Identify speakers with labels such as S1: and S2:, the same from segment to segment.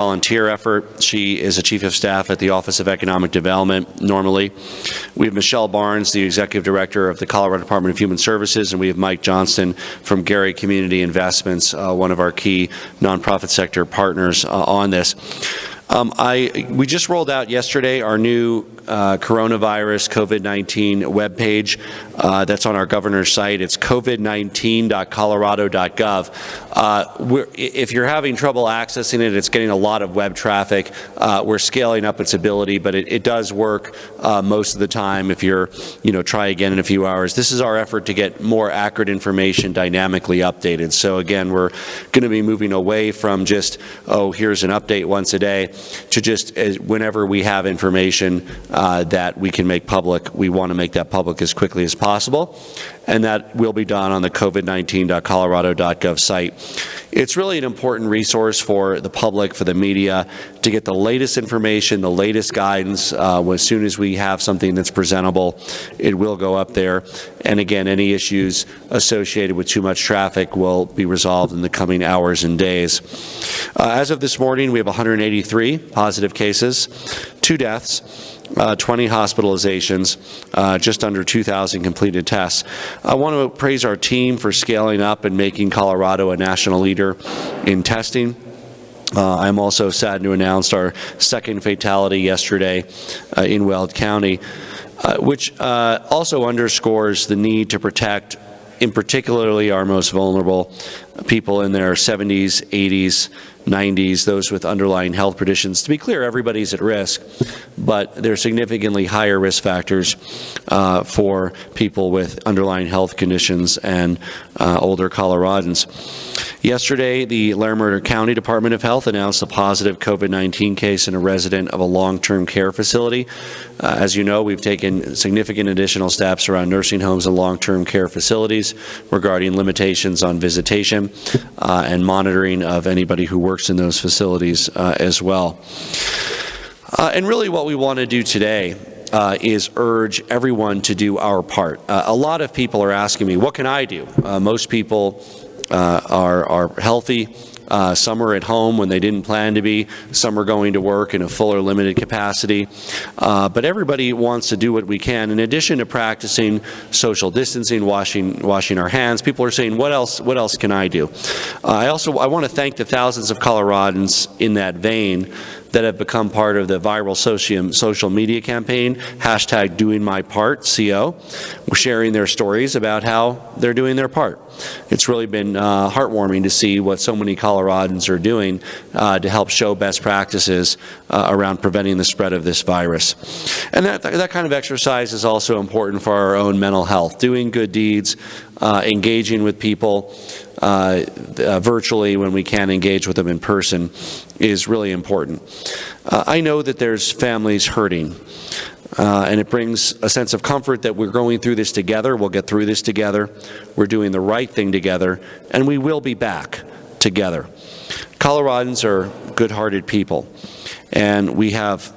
S1: volunteer effort. She is a chief of staff at the Office of Economic Development normally. We have Michelle Barnes, the executive director of the Colorado Department of Human Services, and we have Mike Johnston from Gary Community Investments, one of our key nonprofit sector partners on this. We just rolled out yesterday our new coronavirus COVID-19 webpage that's on our governor's site. It's covid19.colorado.gov. If you're having trouble accessing it, it's getting a lot of web traffic. We're scaling up its ability, but it does work most of the time if you're, try again in a few hours. This is our effort to get more accurate information dynamically updated. So again, we're going to be moving away from just, here's an update once a day, to just whenever we have information that we can make public, we want to make that public as quickly as possible, and that will be done on the covid19.colorado.gov site. It's really an important resource for the public, for the media, to get the latest information, the latest guidance. As soon as we have something that's presentable, it will go up there. And again, any issues associated with too much traffic will be resolved in the coming hours and days. As of this morning, we have 183 positive cases, 2 deaths, 20 hospitalizations, just under 2,000 completed tests. I want to praise our team for scaling up and making Colorado a national leader in testing. I'm also sad to announce our second fatality yesterday in Weld County, which also underscores the need to protect, in particularly our most vulnerable people in their 70s, 80s, 90s, those with underlying health conditions. To be clear, everybody's at risk, but there are significantly higher risk factors for people with underlying health conditions and older Coloradans. Yesterday, the Larimer County Department of Health announced a positive COVID-19 case in a resident of a long-term care facility. As you know, we've taken significant additional steps around nursing homes and long-term care facilities regarding limitations on visitation and monitoring of anybody who works in those facilities as well. And really what we want to do today is urge everyone to do our part. A lot of people are asking me, what can I do? Most people are healthy. Some are at home when they didn't plan to be. Some are going to work in a full or limited capacity. But everybody wants to do what we can. In addition to practicing social distancing, washing our hands, people are saying, what else can I do? I want to thank the thousands of Coloradans in that vein that have become part of the viral social media campaign, #DoingMyPart, CO, sharing their stories about how they're doing their part. It's really been heartwarming to see what so many Coloradans are doing to help show best practices around preventing the spread of this virus. And that kind of exercise is also important for our own mental health. Doing good deeds, engaging with people virtually when we can engage with them in person is really important. I know that there's families hurting. And it brings a sense of comfort that we're going through this together. We'll get through this together. We're doing the right thing together, and we will be back together. Coloradans are good-hearted people, and we have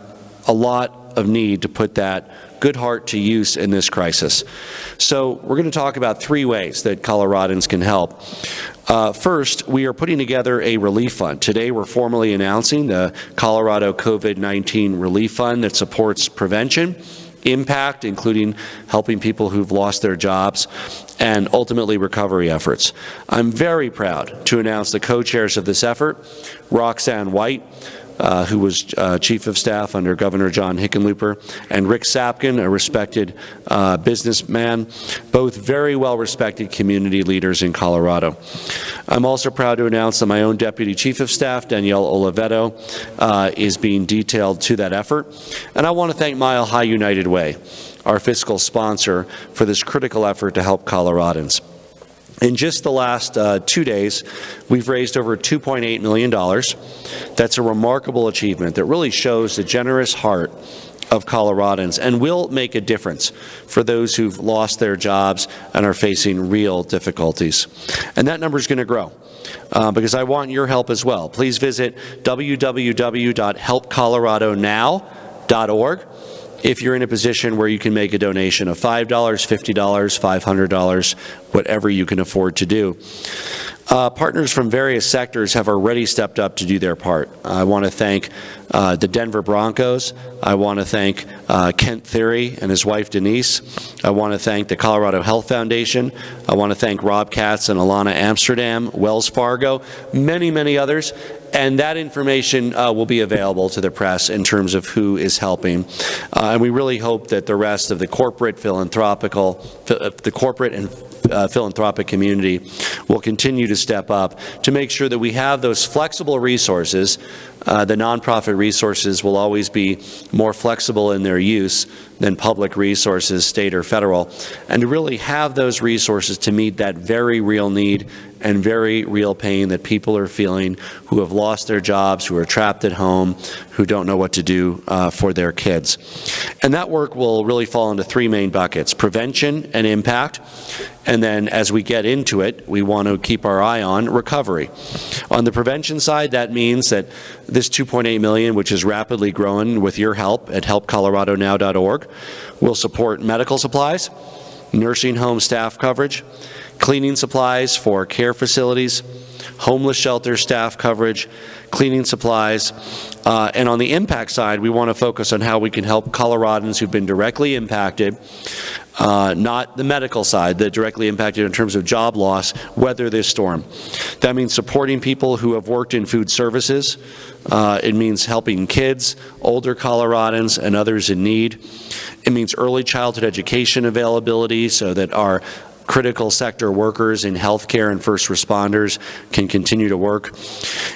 S1: a lot of need to put that good heart to use in this crisis. So we're going to talk about 3 ways that Coloradans can help. First, we are putting together a relief fund. Today we're formally announcing the Colorado COVID-19 Relief Fund that supports prevention, impact, including helping people who've lost their jobs, and ultimately recovery efforts. I'm very proud to announce the co-chairs of this effort, Roxanne White, who was Chief of Staff under Governor John Hickenlooper, and Rick Sapkin, a respected businessman, both very well-respected community leaders in Colorado. I'm also proud to announce that my own Deputy Chief of Staff, Danielle Oliveto, is being detailed to that effort. And I want to thank Mile High United Way, our fiscal sponsor, for this critical effort to help Coloradans. In just the last 2 days, we've raised over $2.8 million. That's a remarkable achievement that really shows the generous heart of Coloradans and will make a difference for those who've lost their jobs and are facing real difficulties. And that number is going to grow because I want your help as well. Please visit www.helpcoloradonow.org if you're in a position where you can make a donation of $5, $50, $500, whatever you can afford to do. Partners from various sectors have already stepped up to do their part. I want to thank the Denver Broncos. I want to thank Kent Theory and his wife Denise. I want to thank the Colorado Health Foundation. I want to thank Rob Katz and Alana Amsterdam, Wells Fargo, many, many others. And that information will be available to the press in terms of who is helping. And we really hope that the rest of the corporate and philanthropic community will continue to step up to make sure that we have those flexible resources. The nonprofit resources will always be more flexible in their use than public resources, state or federal, and to really have those resources to meet that very real need and very real pain that people are feeling who have lost their jobs, who are trapped at home, who don't know what to do for their kids. And that work will really fall into three main buckets: prevention and impact. And then as we get into it, we want to keep our eye on recovery. On the prevention side, that means that this $2.8 million, which is rapidly growing with your help at helpcoloradonow.org, will support medical supplies, nursing home staff coverage, cleaning supplies for care facilities, homeless shelter staff coverage, cleaning supplies. And on the impact side, we want to focus on how we can help Coloradans who've been directly impacted, not the medical side, the directly impacted in terms of job loss, weather this storm. That means supporting people who have worked in food services. It means helping kids, older Coloradans, and others in need. It means early childhood education availability so that our critical sector workers in healthcare and first responders can continue to work.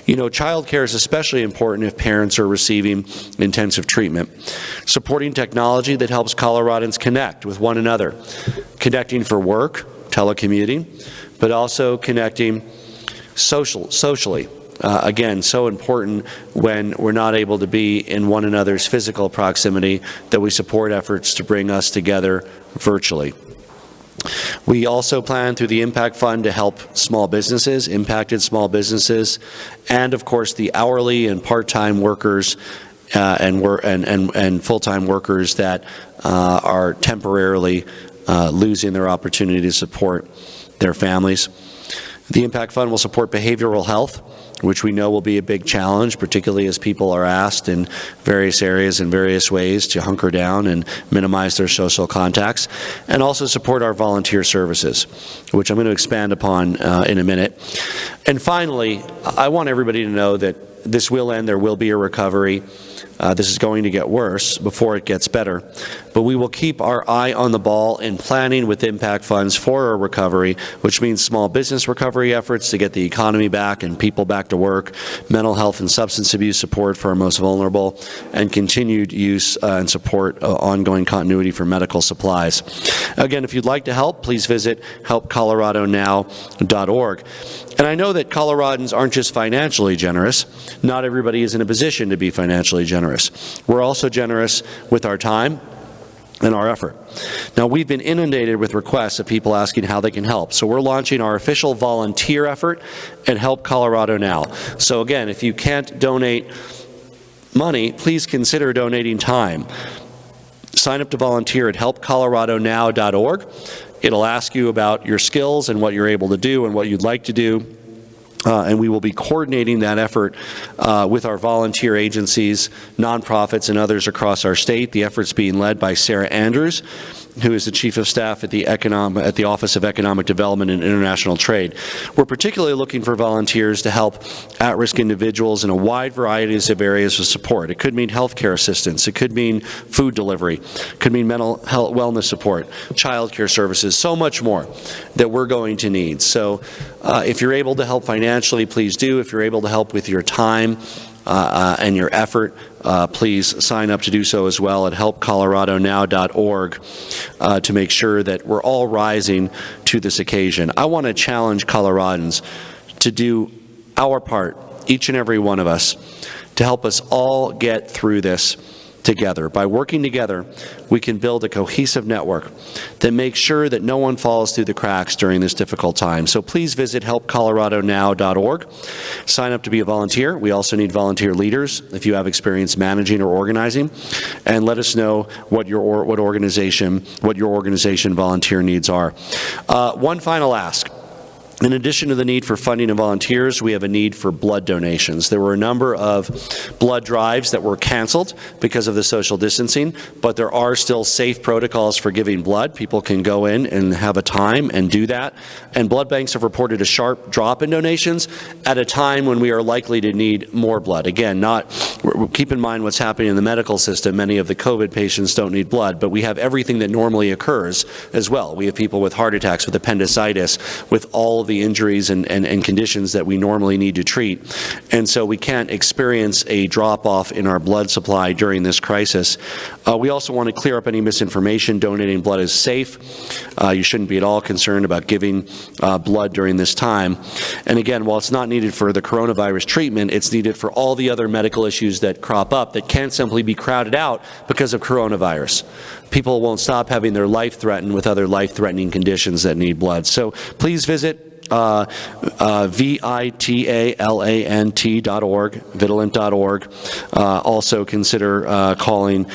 S1: You know, childcare is especially important if parents are receiving intensive treatment. Supporting technology that helps Coloradans connect with one another, connecting for work, telecommuting, but also connecting socially. Again, so important when we're not able to be in one another's physical proximity that we support efforts to bring us together virtually. We also plan through the Impact Fund to help small businesses, impacted small businesses, and of course the hourly and part-time workers and full-time workers that are temporarily losing their opportunity to support their families. The Impact Fund will support behavioral health, which we know will be a big challenge, particularly as people are asked in various areas in various ways to hunker down and minimize their social contacts, and also support our volunteer services, which I'm going to expand upon in a minute. And finally, I want everybody to know that this will end. There will be a recovery. This is going to get worse before it gets better. But we will keep our eye on the ball in planning with impact funds for a recovery, which means small business recovery efforts to get the economy back and people back to work, mental health and substance abuse support for our most vulnerable, and continued use and support ongoing continuity for medical supplies. Again, if you'd like to help, please visit helpcoloradonow.org. And I know that Coloradans aren't just financially generous. Not everybody is in a position to be financially generous. We're also generous with our time and our effort. Now, we've been inundated with requests of people asking how they can help. So we're launching our official volunteer effort at Help Colorado Now. So again, if you can't donate money, please consider donating time. Sign up to volunteer at helpcoloradonow.org. It'll ask you about your skills and what you're able to do and what you'd like to do. And we will be coordinating that effort with our volunteer agencies, nonprofits, and others across our state. The effort's being led by Sarah Andrews, who is the Chief of Staff at the Office of Economic Development and International Trade. We're particularly looking for volunteers to help at-risk individuals in a wide variety of areas of support. It could mean healthcare assistance. It could mean food delivery. It could mean mental health, wellness support, childcare services, so much more that we're going to need. So if you're able to help financially, please do. If you're able to help with your time and your effort, please sign up to do so as well at helpcoloradonow.org to make sure that we're all rising to this occasion. I want to challenge Coloradans to do our part, each and every one of us, to help us all get through this together. By working together, we can build a cohesive network that makes sure that no one falls through the cracks during this difficult time. So please visit helpcoloradonow.org. Sign up to be a volunteer. We also need volunteer leaders if you have experience managing or organizing, and let us know what your organization volunteer needs are. One final ask. In addition to the need for funding and volunteers, we have a need for blood donations. There were a number of blood drives that were canceled because of the social distancing, but there are still safe protocols for giving blood. People can go in and have a time and do that. And blood banks have reported a sharp drop in donations at a time when we are likely to need more blood. Again, keep in mind what's happening in the medical system. Many of the COVID patients don't need blood, but we have everything that normally occurs as well. We have people with heart attacks, with appendicitis, with all the injuries and conditions that we normally need to treat. And so we can't experience a drop-off in our blood supply during this crisis. We also want to clear up any misinformation. Donating blood is safe. You shouldn't be at all concerned about giving blood during this time. And again, while it's not needed for the coronavirus treatment, it's needed for all the other medical issues that crop up that can't simply be crowded out because of coronavirus. People won't stop having their life threatened with other life-threatening conditions that need blood. So please visit vitalant.org, also consider calling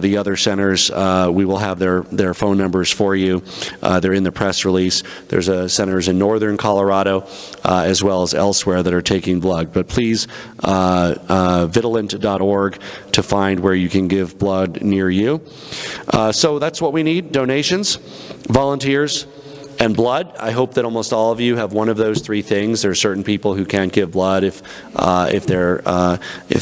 S1: the other centers. We will have their phone numbers for you. They're in the press release. There's centers in northern Colorado as well as elsewhere that are taking blood. But please, vitalant.org to find where you can give blood near you. So that's what we need: donations, volunteers, and blood. I hope that almost all of you have one of those three things. There are certain people who can't give blood if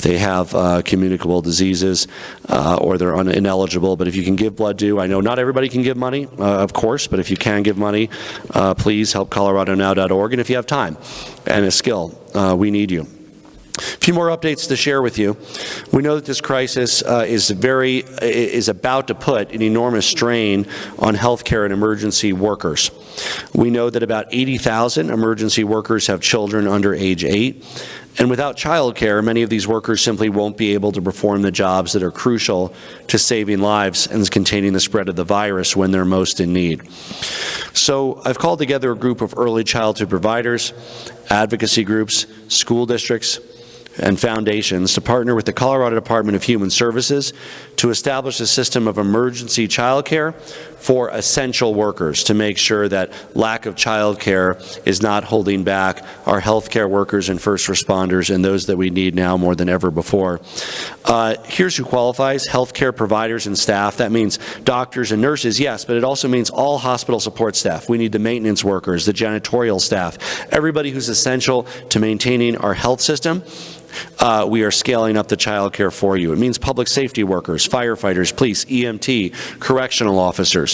S1: they have communicable diseases or they're ineligible. But if you can give blood, do. I know not everybody can give money, of course, but if you can give money, please help coloradonow.org. And if you have time and a skill, we need you. A few more updates to share with you. We know that this crisis is about to put an enormous strain on healthcare and emergency workers. We know that about 80,000 emergency workers have children under age 8. And without childcare, many of these workers simply won't be able to perform the jobs that are crucial to saving lives and containing the spread of the virus when they're most in need. So I've called together a group of early childhood providers, advocacy groups, school districts, and foundations to partner with the Colorado Department of Human Services to establish a system of emergency childcare for essential workers to make sure that lack of childcare is not holding back our healthcare workers and first responders and those that we need now more than ever before. Here's who qualifies: healthcare providers and staff. That means doctors and nurses, yes, but it also means all hospital support staff. We need the maintenance workers, the janitorial staff, everybody who's essential to maintaining our health system. We are scaling up the child care for you. It means public safety workers, firefighters, police, EMT, correctional officers.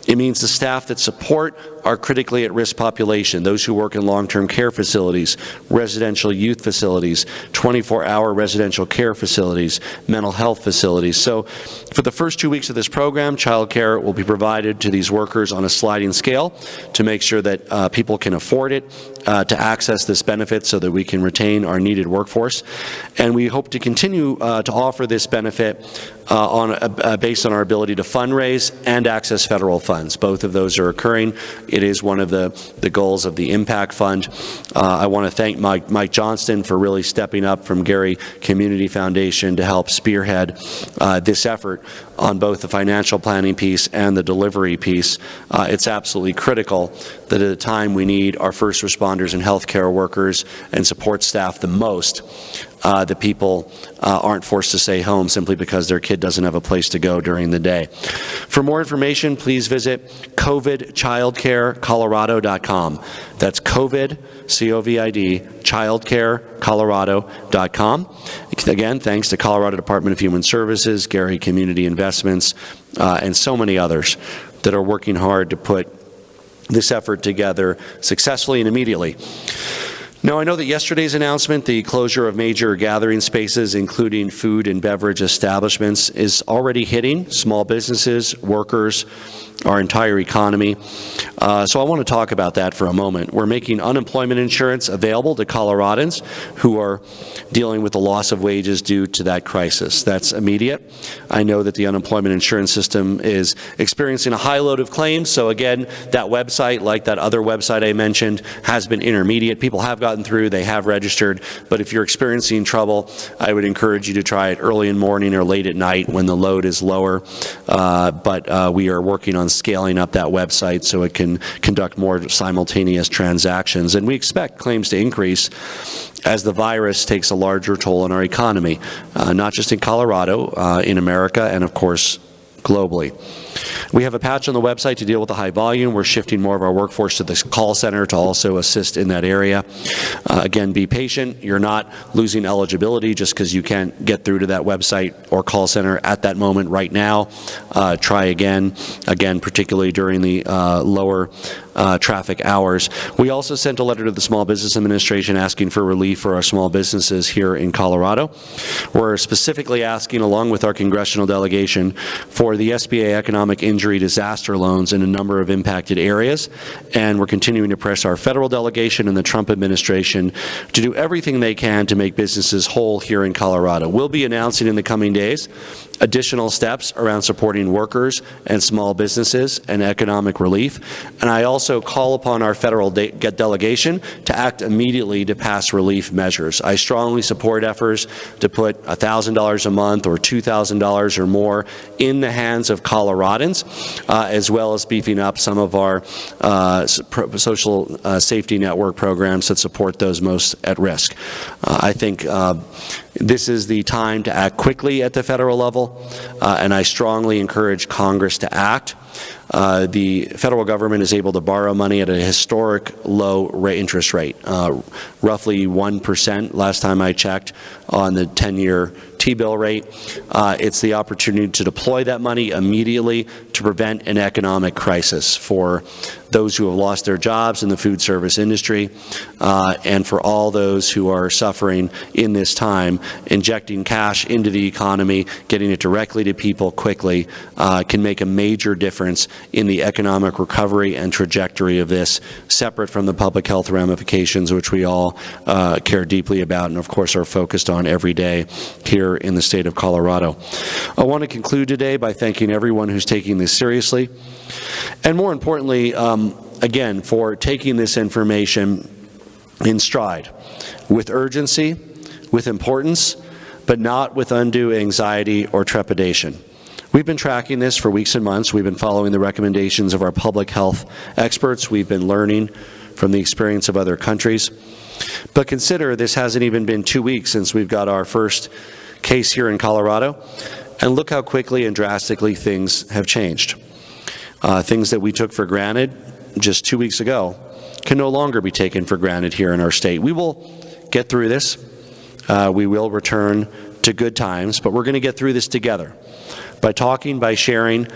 S1: It means the staff that support our critically at-risk population, those who work in long-term care facilities, residential youth facilities, 24-hour residential care facilities, mental health facilities. So for the first 2 weeks of this program, child care will be provided to these workers on a sliding scale to make sure that people can afford it, to access this benefit so that we can retain our needed workforce. And we hope to continue to offer this benefit based on our ability to fundraise and access federal funds. Both of those are occurring. It is one of the goals of the Impact Fund. I want to thank Mike Johnston for really stepping up from Gary Community Foundation to help spearhead this effort on both the financial planning piece and the delivery piece. It's absolutely critical that at a time we need our first responders and healthcare workers and support staff the most, that people aren't forced to stay home simply because their kid doesn't have a place to go during the day. For more information, please visit covidchildcarecolorado.com. That's COVID, C-O-V-I-D, childcarecolorado.com. Again, thanks to Colorado Department of Human Services, Gary Community Investments, and so many others that are working hard to put this effort together successfully and immediately. Now, I know that yesterday's announcement, the closure of major gathering spaces, including food and beverage establishments, is already hitting small businesses, workers, our entire economy. So I want to talk about that for a moment. We're making unemployment insurance available to Coloradans who are dealing with the loss of wages due to that crisis. That's immediate. I know that the unemployment insurance system is experiencing a high load of claims, so again, that website, like that other website I mentioned, has been intermediate. People have gotten through, they have registered, but if you're experiencing trouble, I would encourage you to try it early in the morning or late at night when the load is lower. But we are working on scaling up that website so it can conduct more simultaneous transactions. And we expect claims to increase as the virus takes a larger toll on our economy, not just in Colorado, in America, and of course, globally. We have a patch on the website to deal with the high volume. We're shifting more of our workforce to this call center to also assist in that area. Again, be patient. You're not losing eligibility just because you can't get through to that website or call center at that moment right now. Try again, particularly during the lower traffic hours. We also sent a letter to the Small Business Administration asking for relief for our small businesses here in Colorado. We're specifically asking, along with our congressional delegation, for the SBA economic injury disaster loans in a number of impacted areas, and we're continuing to press our federal delegation and the Trump administration to do everything they can to make businesses whole here in Colorado. We'll be announcing in the coming days additional steps around supporting workers and small businesses and economic relief, and I also call upon our federal delegation to act immediately to pass relief measures. I strongly support efforts to put $1,000 a month or $2,000 or more in the hands of Coloradans, as well as beefing up some of our social safety network programs that support those most at risk. I think this is the time to act quickly at the federal level, and I strongly encourage Congress to act. The federal government is able to borrow money at a historic low interest rate, roughly 1% last time I checked on the 10-year T-bill rate. It's the opportunity to deploy that money immediately to prevent an economic crisis for those who have lost their jobs in the food service industry, and for all those who are suffering in this time. Injecting cash into the economy, getting it directly to people quickly, can make a major difference in the economic recovery and trajectory of this, separate from the public health ramifications, which we all care deeply about and of course are focused on every day here in the state of Colorado. I want to conclude today by thanking everyone who's taking this seriously, and more importantly, again, for taking this information in stride, with urgency, with importance, but not with undue anxiety or trepidation. We've been tracking this for weeks and months. We've been following the recommendations of our public health experts. We've been learning from the experience of other countries. But consider this hasn't even been 2 weeks since we've got our first case here in Colorado, and look how quickly and drastically things have changed. Things that we took for granted just 2 weeks ago can no longer be taken for granted here in our state. We will get through this. We will return to good times, but we're going to get through this together by talking, by sharing,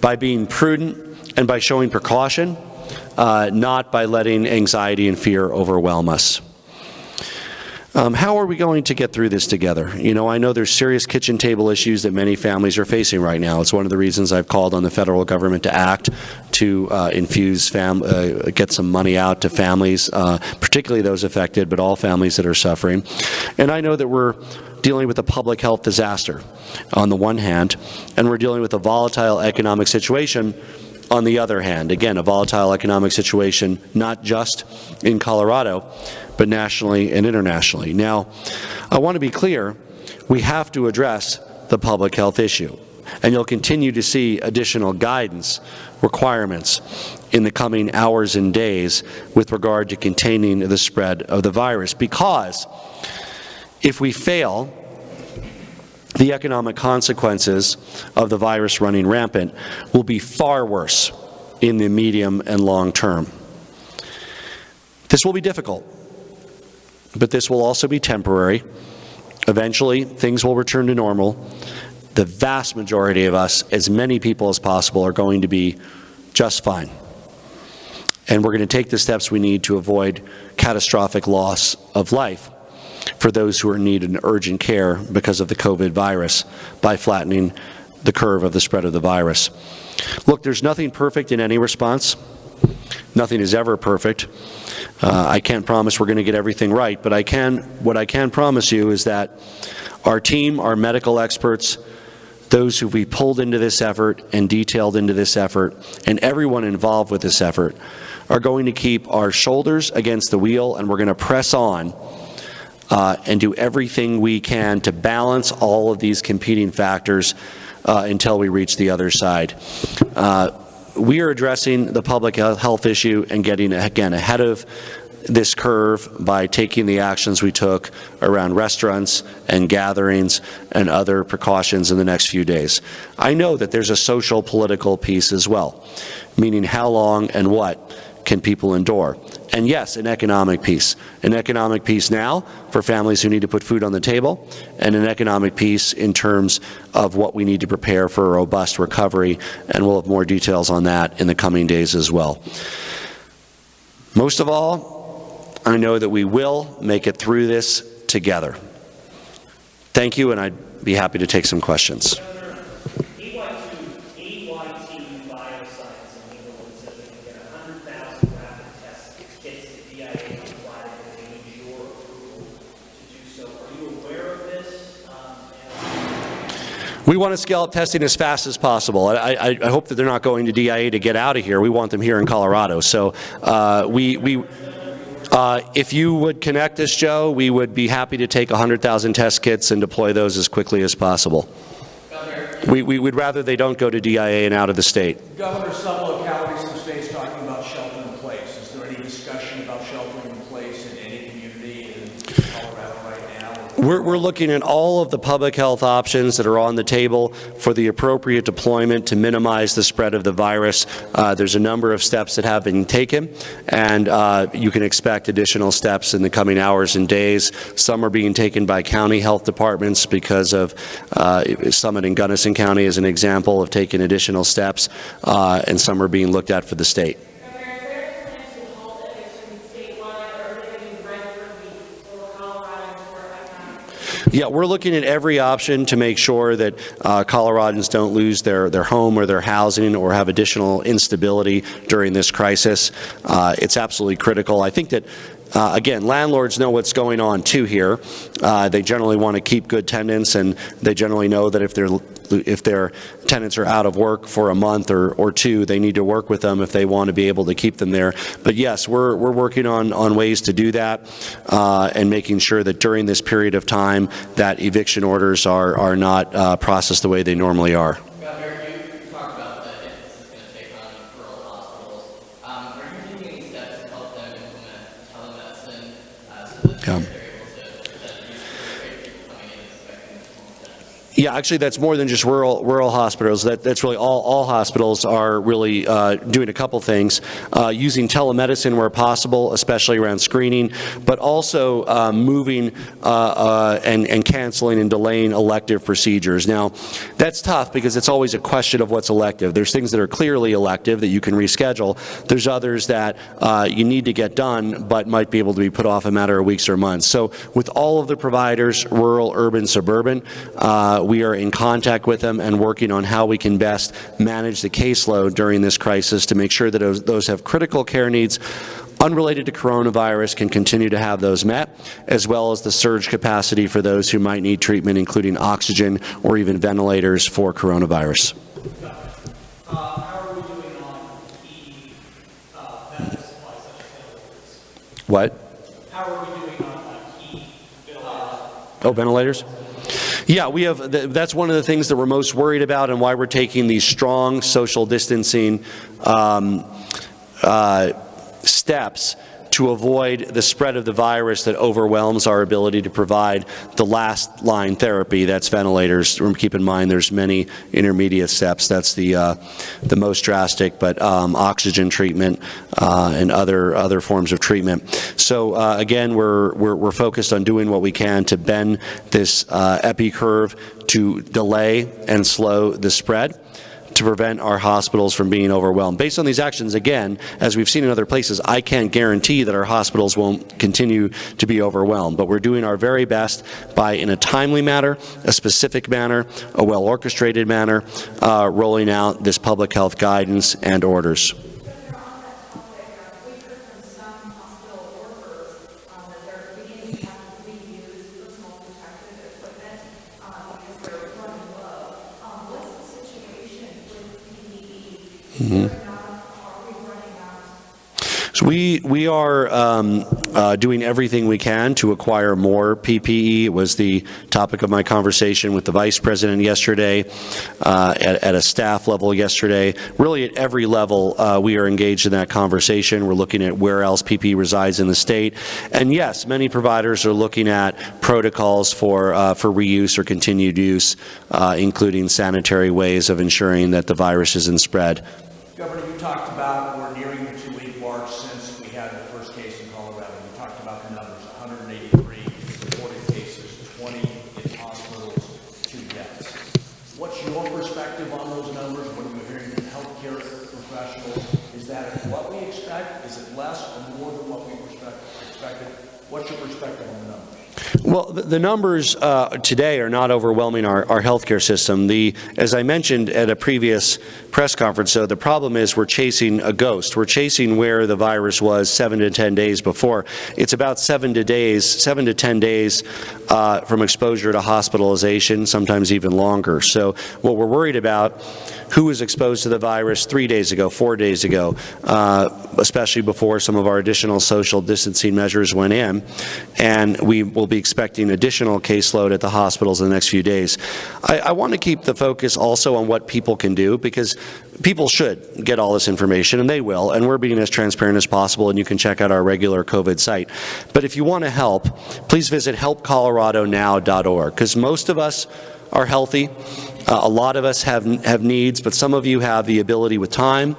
S1: by being prudent, and by showing precaution, not by letting anxiety and fear overwhelm us. How are we going to get through this together? You know, I know there's serious kitchen table issues that many families are facing right now. It's one of the reasons I've called on the federal government to act to get some money out to families, particularly those affected, but all families that are suffering. And I know that we're dealing with a public health disaster on the one hand, and we're dealing with a volatile economic situation on the other hand. Again, a volatile economic situation not just in Colorado, but nationally and internationally. Now, I want to be clear, we have to address the public health issue, and you'll continue to see additional guidance requirements in the coming hours and days with regard to containing the spread of the virus, because if we fail, the economic consequences of the virus running rampant will be far worse in the medium and long term. This will be difficult, but this will also be temporary. Eventually, things will return to normal. The vast majority of us, as many people as possible, are going to be just fine. And we're going to take the steps we need to avoid catastrophic loss of life for those who are in need of urgent care because of the COVID virus by flattening the curve of the spread of the virus. Look, there's nothing perfect in any response. Nothing is ever perfect. I can't promise we're going to get everything right, but what I can promise you is that our team, our medical experts, those who we pulled into this effort and detailed into this effort, and everyone involved with this effort, are going to keep our shoulders against the wheel, and we're going to press on and do everything we can to balance all of these competing factors until we reach the other side. We are addressing the public health issue and getting, again, ahead of this curve by taking the actions we took around restaurants and gatherings and other precautions in the next few days. I know that there's a social political piece as well, meaning how long and what can people endure. And yes, an economic piece. An economic piece now for families who need to put food on the table, and an economic piece in terms of what we need to prepare for a robust recovery, and we'll have more details on that in the coming days as well. Most of all, I know that we will make it through this together. Thank you, and I'd be happy to take some questions. We want to scale up testing as fast as possible. I hope that they're not going to DIA to get out of here. We want them here in Colorado. So if you would connect us, Joe, we would be happy to take 100,000 test kits and deploy those as quickly as possible. We would rather they don't go to DIA and out of the state.
S2: Governor, some localities and states talking about sheltering in place. Is there any discussion about sheltering in place in any community in Colorado right now?
S1: We're looking at all of the public health options that are on the table for the appropriate deployment to minimize the spread of the virus. There's a number of steps that have been taken, and you can expect additional steps in the coming hours and days. Some are being taken by county health departments because of Summit and Gunnison County as an example of taking additional steps, and some are being looked at for the state. Yeah, we're looking at every option to make sure that Coloradans don't lose their home or their housing or have additional instability during this crisis. It's absolutely critical. I think that again, landlords know what's going on too here. They generally want to keep good tenants, and they generally know that if their tenants are out of work for a month or two, they need to work with them if they want to be able to keep them there. But yes, we're working on ways to do that, and making sure that during this period of time that eviction orders are not processed the way they normally are. Yeah, actually, that's more than just rural hospitals. That's really all hospitals are really doing a couple things, using telemedicine where possible, especially around screening, but also moving and canceling and delaying elective procedures. Now, that's tough because it's always a question of what's elective. There's things that are clearly elective that you can reschedule. There's others that you need to get done, but might be able to be put off a matter of weeks or months. So with all of the providers, rural, urban, suburban, we are in contact with them and working on how we can best manage the caseload during this crisis to make sure that those have critical care needs unrelated to coronavirus can continue to have those met, as well as the surge capacity for those who might need treatment, including oxygen or even ventilators for coronavirus.
S2: How are we doing on key ventilator supplies such as ventilators?
S1: What?
S2: How are we doing on key
S1: ventilators? Yeah, we have. That's one of the things that we're most worried about, and why we're taking these strong social distancing steps to avoid the spread of the virus that overwhelms our ability to provide the last line therapy. That's ventilators. Keep in mind, there's many intermediate steps. That's the most drastic, but oxygen treatment and other forms of treatment. So again, we're focused on doing what we can to bend this epi curve to delay and slow the spread. to prevent our hospitals from being overwhelmed. Based on these actions, again, as we've seen in other places, I can't guarantee that our hospitals won't continue to be overwhelmed, but we're doing our very best by, in a timely manner, a specific manner, a well-orchestrated manner, rolling out this public health guidance and orders. So we are doing everything we can to acquire more PPE. It was the topic of my conversation with the Vice President yesterday, at a staff level yesterday. Really at every level, we are engaged in that conversation. We're looking at where else PPE resides in the state. And yes, many providers are looking at protocols for reuse or continued use, including sanitary ways of ensuring that the virus isn't spread.
S2: Governor, you talked about we're nearing the 2-week mark since we had the first case in Colorado. You talked about the numbers, 183 reported cases, 20 in hospitals, 2 deaths. What's your perspective on those numbers? What are you hearing from healthcare professionals? Is that what we expect? Is it less or more than what we expected? What's your perspective on the numbers?
S1: Well, the numbers today are not overwhelming our healthcare system. As I mentioned at a previous press conference, so the problem is we're chasing a ghost. We're chasing where the virus was 7 to 10 days before. It's about 7 to 10 days from exposure to hospitalization, sometimes even longer. So what we're worried about, who was exposed to the virus 3 days ago, 4 days ago, especially before some of our additional social distancing measures went in, and we will be expecting additional caseload at the hospitals in the next few days. I want to keep the focus also on what people can do, because people should get all this information, and they will, and we're being as transparent as possible, and you can check out our regular COVID site. But if you want to help, please visit helpcoloradonow.org, because most of us are healthy. A lot of us have needs, but some of you have the ability with time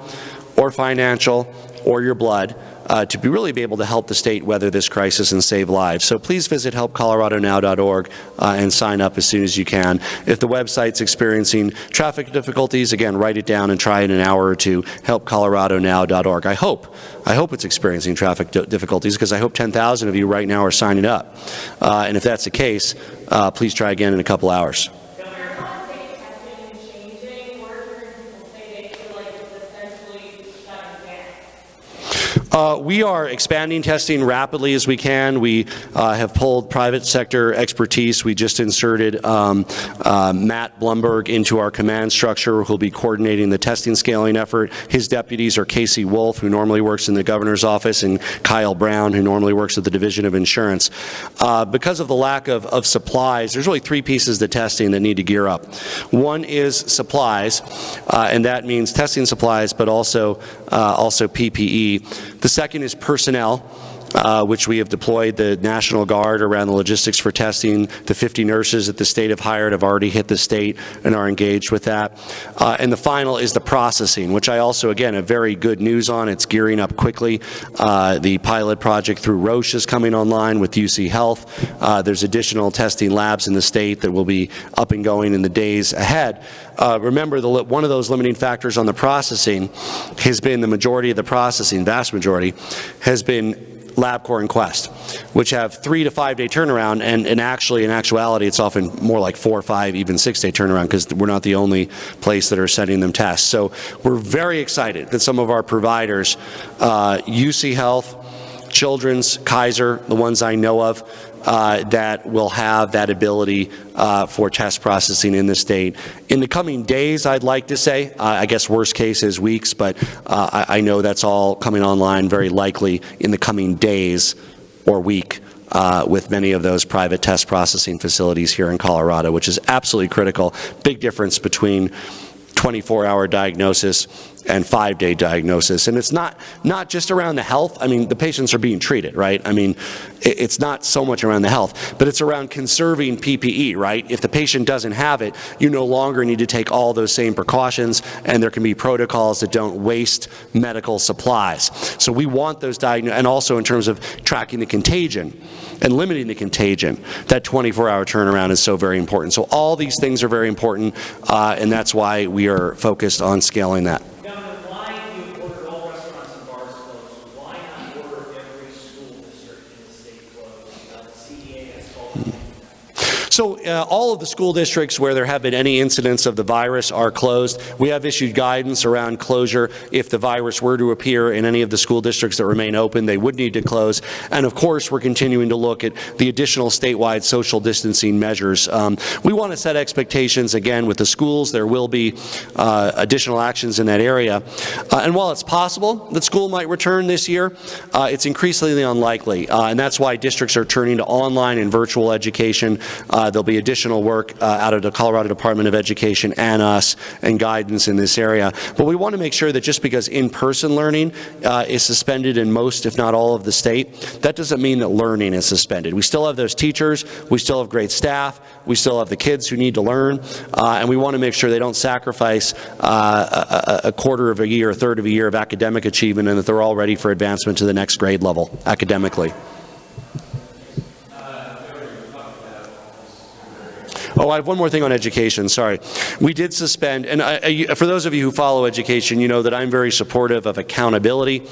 S1: or financial or your blood to really be able to help the state weather this crisis and save lives. So please visit helpcoloradonow.org and sign up as soon as you can. If the website's experiencing traffic difficulties, again, write it down and try in an hour or two, helpcoloradonow.org. I hope it's experiencing traffic difficulties, because I hope 10,000 of you right now are signing up. And if that's the case, please try again in a couple hours. We are expanding testing rapidly as we can. We have pulled private sector expertise. We just inserted Matt Blumberg into our command structure, who will be coordinating the testing scaling effort. His deputies are Casey Wolf, who normally works in the governor's office, and Kyle Brown, who normally works at the Division of Insurance. Because of the lack of supplies, there's really 3 pieces to testing that need to gear up. One is supplies, and that means testing supplies, but also PPE. The second is personnel, which we have deployed the National Guard around the logistics for testing. The 50 nurses that the state have hired have already hit the state and are engaged with that. And the final is the processing, which I also, again, have very good news on. It's gearing up quickly. The pilot project through Roche is coming online with UC Health. There's additional testing labs in the state that will be up and going in the days ahead. Remember, one of those limiting factors on the processing has been, the majority of the processing, vast majority, has been LabCorp and Quest, which have 3 to 5 day turnaround, and actually, in actuality, it's often more like 4 or 5, even 6 day turnaround, because we're not the only place that are sending them tests. So we're very excited that some of our providers, UC Health, Children's, Kaiser, the ones I know of, that will have that ability for test processing in the state. In the coming days, I'd like to say, I guess worst case is weeks, but I know that's all coming online very likely in the coming days or week, with many of those private test processing facilities here in Colorado, which is absolutely critical. Big difference between 24-hour diagnosis and 5-day diagnosis. And it's not just around the health. I mean, the patients are being treated, right? I mean, it's not so much around the health, but it's around conserving PPE, right? If the patient doesn't have it, you no longer need to take all those same precautions, and there can be protocols that don't waste medical supplies. So we want those and also in terms of tracking the contagion and limiting the contagion, that 24-hour turnaround is so very important. So all these things are very important, and that's why we are focused on scaling that.
S3: Governor, why you ordered all restaurants and bars closed? Why not order every school district in the state closed? The CDA has called it.
S1: So all of the school districts where there have been any incidents of the virus are closed. We have issued guidance around closure. If the virus were to appear in any of the school districts that remain open, they would need to close. And of course, we're continuing to look at the additional statewide social distancing measures. We want to set expectations, again, with the schools. There will be additional actions in that area. And while it's possible that school might return this year, it's increasingly unlikely. And that's why districts are turning to online and virtual education. There'll be additional work out of the Colorado Department of Education and us and guidance in this area. But we want to make sure that just because in-person learning is suspended in most, if not all, of the state, that doesn't mean that learning is suspended. We still have those teachers, we still have great staff, we still have the kids who need to learn, and we want to make sure they don't sacrifice a quarter of a year, a third of a year of academic achievement, and that they're all ready for advancement to the next grade level academically. Oh, I have one more thing on education, sorry. We did suspend, and for those of you who follow education, you know that I'm very supportive of accountability,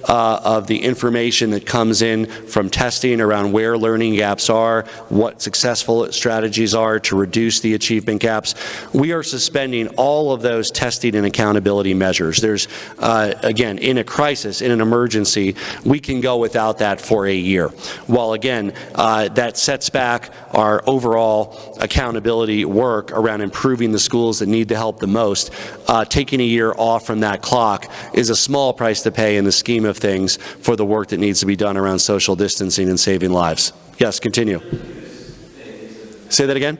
S1: of the information that comes in from testing around where learning gaps are, what successful strategies are to reduce the achievement gaps. We are suspending all of those testing and accountability measures. There's, again, in a crisis, in an emergency, we can go without that for a year. While, again, that sets back our overall accountability work around improving the schools that need the help the most, taking a year off from that clock is a small price to pay in the scheme of things for the work that needs to be done around social distancing and saving lives. Yes, continue. Say that again?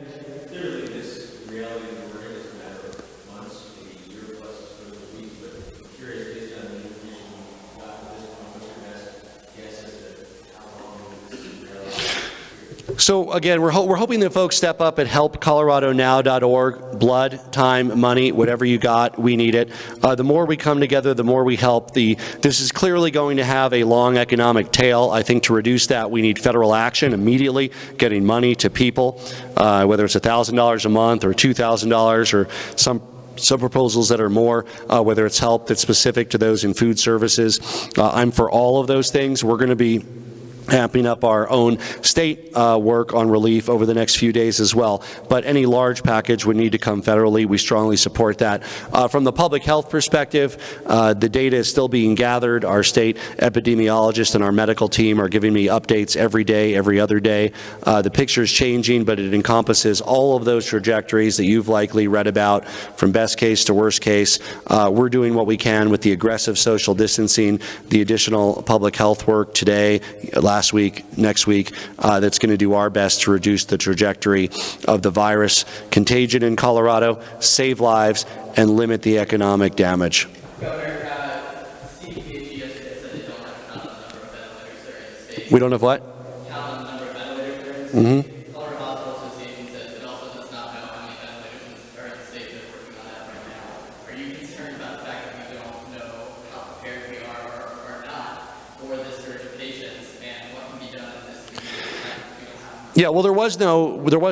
S4: Clearly, this reality that we're in is a matter of months, maybe a year plus for the week, but curious based on the information you got at this point, what's your best guess as to how long this reality?
S1: So again, we're hoping that folks step up at helpcoloradonow.org. Blood, time, money, whatever you got, we need it. The more we come together, the more we help. This is clearly going to have a long economic tail. I think to reduce that, we need federal action immediately, getting money to people, whether it's $1,000 a month or $2,000 or some proposals that are more, whether it's help that's specific to those in food services. I'm for all of those things. We're going to be amping up our own state work on relief over the next few days as well. But any large package would need to come federally. We strongly support that. From the public health perspective, the data is still being gathered. Our state epidemiologist and our medical team are giving me updates every day, every other day. The picture is changing, but it encompasses all of those trajectories that you've likely read about, from best case to worst case. We're doing what we can with the aggressive social distancing, the additional public health work today, last week, next week, that's going to do our best to reduce the trajectory of the virus contagion in Colorado, save lives, and limit the economic damage.
S3: Governor, CDPHE yesterday said they don't have a count on the number of ventilators that are in the state.
S1: We don't have what?
S3: Count on the number of ventilators that are in the state. Colorado Hospital Association says it also does not know how many ventilators are in the state that are working on that right now. Are you concerned about the fact that we don't know how prepared we are or not for this surge of patients and what can be done in this community if we don't have?
S1: Yeah, well, there was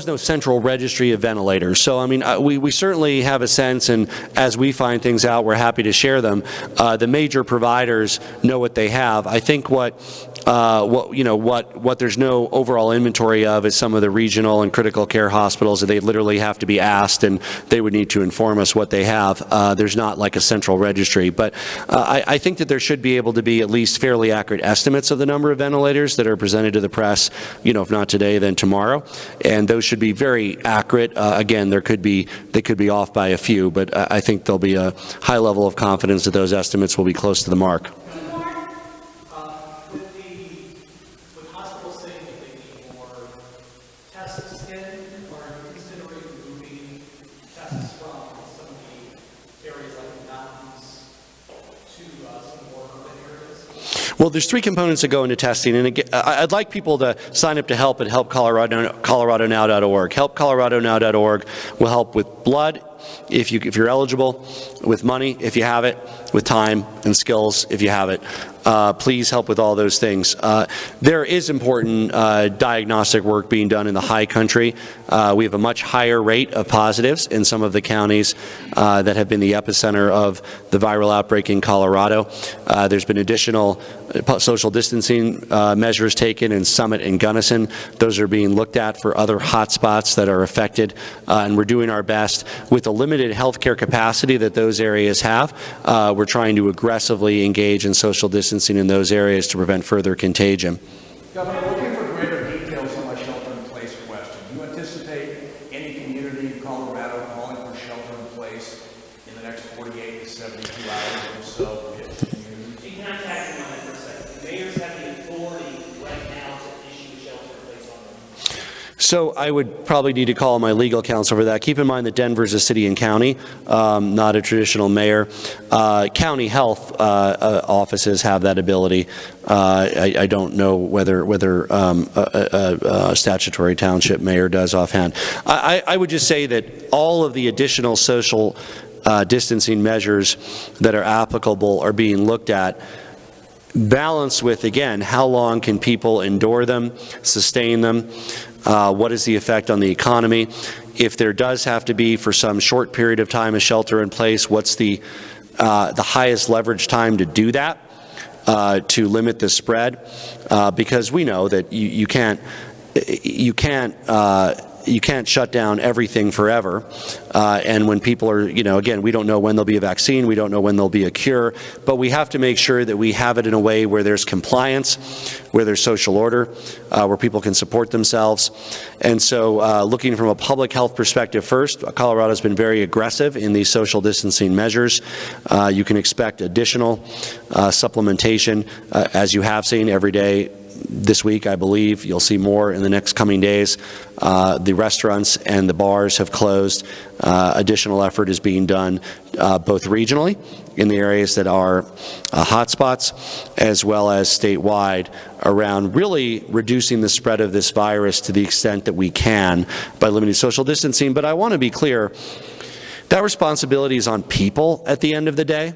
S1: no central registry of ventilators. So, I mean, we certainly have a sense, and as we find things out, we're happy to share them. The major providers know what they have. I think what there's no overall inventory of is some of the regional and critical care hospitals that they literally have to be asked, and they would need to inform us what they have. There's not like a central registry, but I think that there should be able to be at least fairly accurate estimates of the number of ventilators that are presented to the press, if not today, then tomorrow, and those should be very accurate. Again, they could be off by a few, but I think there'll be a high level of confidence that those estimates will be close to the mark.
S5: With hospitals saying that they need more tests in, or are you considering moving tests from some of the areas like the mountains
S1: Well, there's three components that go into testing, and again, I'd like people to sign up to help at helpcoloradonow.org. Helpcoloradonow.org will help with blood, if you're eligible, with money, if you have it, with time and skills, if you have it. Please help with all those things. There is important diagnostic work being done in the high country. We have a much higher rate of positives in some of the counties that have been the epicenter of the viral outbreak in Colorado. There's been additional social distancing measures taken in Summit and Gunnison. Those are being looked at for other hotspots that are affected, and we're doing our best with the limited healthcare capacity that those areas have. We're trying to aggressively engage in social distancing in those areas to prevent further contagion.
S2: Governor, looking for greater details on my shelter-in-place question. Do you anticipate any community in Colorado calling for shelter-in-place in the next 48 to 72 hours? If so, hit the community.
S5: Can I tag you on that for a second? The mayors have the authority right now to issue a shelter-in-place on them.
S1: So I would probably need to call my legal counsel for that. Keep in mind that Denver is a city and county, not a traditional mayor. County health offices have that ability. I don't know whether a statutory township mayor does offhand. I would just say that all of the additional social distancing measures that are applicable are being looked at, balanced with, again, how long can people endure them, sustain them, what is the effect on the economy. If there does have to be, for some short period of time, a shelter in place, what's the highest leverage time to do that, to limit the spread? Because we know that you can't shut down everything forever. And when people are, again, we don't know when there'll be a vaccine, we don't know when there'll be a cure, but we have to make sure that we have it in a way where there's compliance, where there's social order, where people can support themselves. And so looking from a public health perspective first, Colorado's been very aggressive in these social distancing measures. You can expect additional supplementation, as you have seen every day. This week, I believe, you'll see more in the next coming days. The restaurants and the bars have closed. Additional effort is being done both regionally in the areas that are hotspots, as well as statewide, around really reducing the spread of this virus to the extent that we can by limiting social distancing. But I want to be clear, that responsibility is on people at the end of the day.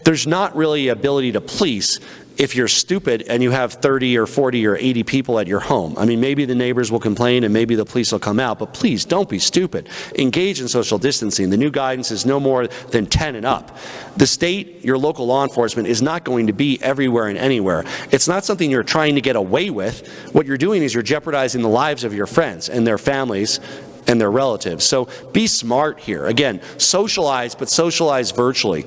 S1: There's not really ability to police if you're stupid and you have 30 or 40 or 80 people at your home. I mean, maybe the neighbors will complain and maybe the police will come out, but please don't be stupid. Engage in social distancing. The new guidance is no more than 10 and up. The state, your local law enforcement, is not going to be everywhere and anywhere. It's not something you're trying to get away with. What you're doing is you're jeopardizing the lives of your friends and their families and their relatives. So be smart here. Again, socialize, but socialize virtually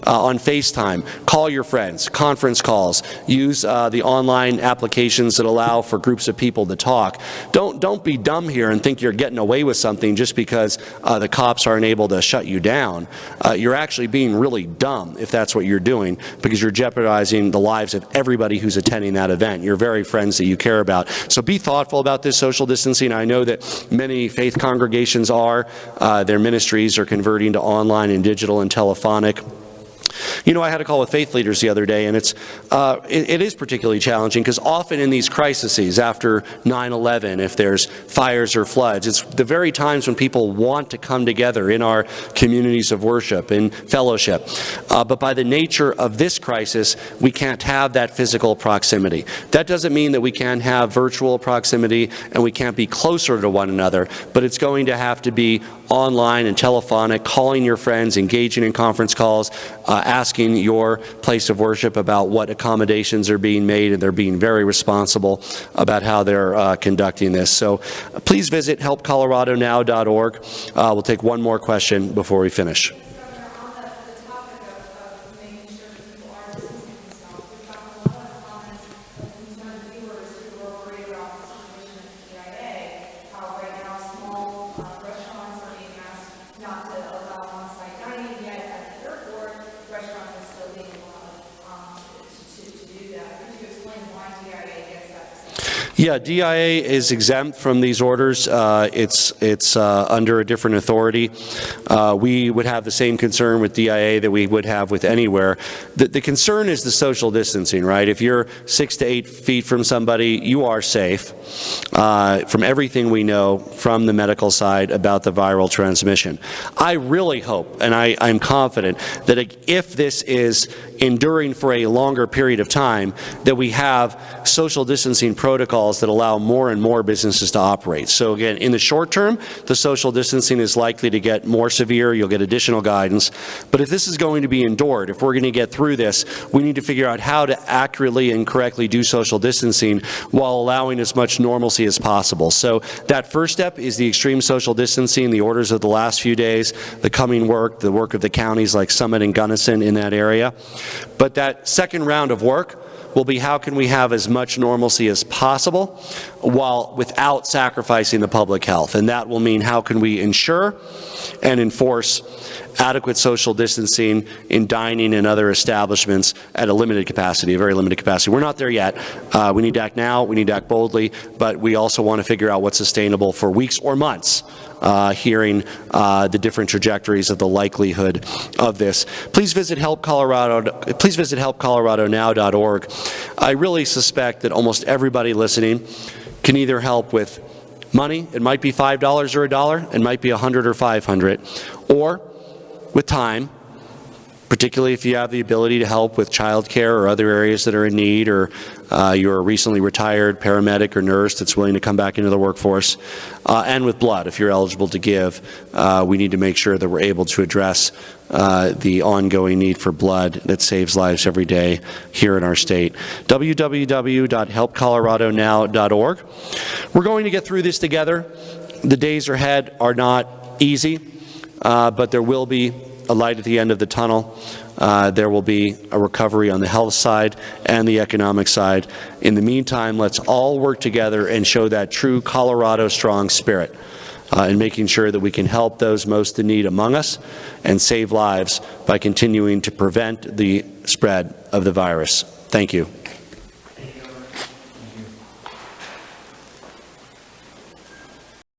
S1: on FaceTime. Call your friends, conference calls, use the online applications that allow for groups of people to talk. Don't be dumb here and think you're getting away with something just because the cops aren't able to shut you down. You're actually being really dumb if that's what you're doing, because you're jeopardizing the lives of everybody who's attending that event, your very friends that you care about. So be thoughtful about this social distancing. I know that many faith congregations are. Their ministries are converting to online and digital and telephonic. I had a call with faith leaders the other day, and it is particularly challenging because often in these crises after 9/11, if there's fires or floods, it's the very times when people want to come together in our communities of worship and fellowship. But by the nature of this crisis, we can't have that physical proximity. That doesn't mean that we can't have virtual proximity and we can't be closer to one another, but it's going to have to be online and telephonic, calling your friends, engaging in conference calls, asking your place of worship about what accommodations are being made, and they're being very responsible about how they're conducting this. So please visit helpcoloradonow.org. We'll take one more question before we finish. Yeah, DIA is exempt from these orders. It's under a different authority. We would have the same concern with DIA that we would have with anywhere. The concern is the social distancing, right? If you're 6 to 8 feet from somebody, you are safe from everything we know from the medical side about the viral transmission. I really hope, and I'm confident, that if this is enduring for a longer period of time, that we have social distancing protocols that allow more and more businesses to operate. So again, in the short term, the social distancing is likely to get more severe. You'll get additional guidance. But if this is going to be endured, if we're going to get through this, we need to figure out how to accurately and correctly do social distancing while allowing as much normalcy as possible. So that first step is the extreme social distancing, the orders of the last few days, the coming work, the work of the counties like Summit and Gunnison in that area. But that second round of work will be how can we have as much normalcy as possible while without sacrificing the public health. And that will mean how can we ensure and enforce adequate social distancing in dining and other establishments at a limited capacity, a very limited capacity. We're not there yet. We need to act now, we need to act boldly, but we also want to figure out what's sustainable for weeks or months, hearing the different trajectories of the likelihood of this. Please visit helpcoloradonow.org. I really suspect that almost everybody listening can either help with money, it might be $5 or $1, it might be $100 or $500, or with time, particularly if you have the ability to help with childcare or other areas that are in need, or you're a recently retired paramedic or nurse that's willing to come back into the workforce, and with blood, if you're eligible to give. We need to make sure that we're able to address the ongoing need for blood that saves lives every day here in our state. www.helpcoloradonow.org. We're going to get through this together. The days ahead are not easy, but there will be a light at the end of the tunnel. There will be a recovery on the health side and the economic side. In the meantime, let's all work together and show that true Colorado strong spirit in making sure that we can help those most in need among us and save lives by continuing to prevent the spread of the virus. Thank you.